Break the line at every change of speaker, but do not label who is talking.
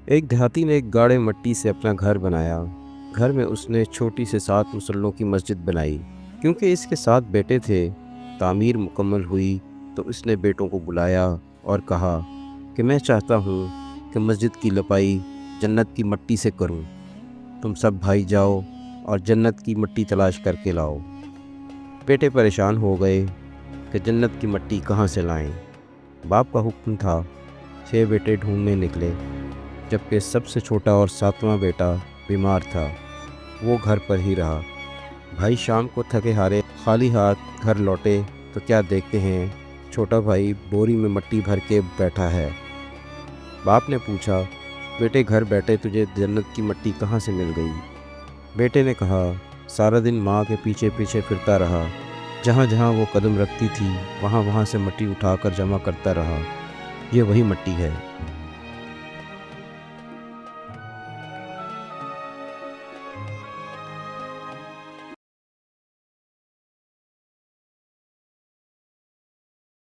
ایک دیہاتی نے ایک گاڑے مٹی سے اپنا گھر بنایا۔ گھر میں اس نے چھوٹی سے 7 مسلوں کی مسجد بنائی۔ کیونکہ اس کے 7 بیٹے تھے، تعمیر مکمل ہوئی تو اس نے بیٹوں کو بلایا اور کہا کہ میں چاہتا ہوں کہ مسجد کی لپائی جنت کی مٹی سے کروں۔ تم سب بھائی جاؤ اور جنت کی مٹی تلاش کر کے لاؤ۔ بیٹے پریشان ہو گئے کہ جنت کی مٹی کہاں سے لائیں۔ باپ کا حکم تھا، 6 بیٹے ڈھونڈنے نکلے، جبکہ سب سے چھوٹا اور 7واں بیٹا بیمار تھا۔ وہ گھر پر ہی رہا۔ بھائی شام کو تھکے ہارے خالی ہاتھ گھر لوٹے تو کیا دیکھتے ہیں، چھوٹا بھائی بوری میں مٹی بھر کے بیٹھا ہے۔ باپ نے پوچھا، بیٹے گھر بیٹھے تجھے جنت کی مٹی کہاں سے مل گئی؟ بیٹے نے کہا، سارا دن ماں کے پیچھے پیچھے پھرتا رہا، جہاں جہاں وہ قدم رکھتی تھی وہاں وہاں سے مٹی اٹھا کر جمع کرتا رہا، یہ وہی مٹی ہے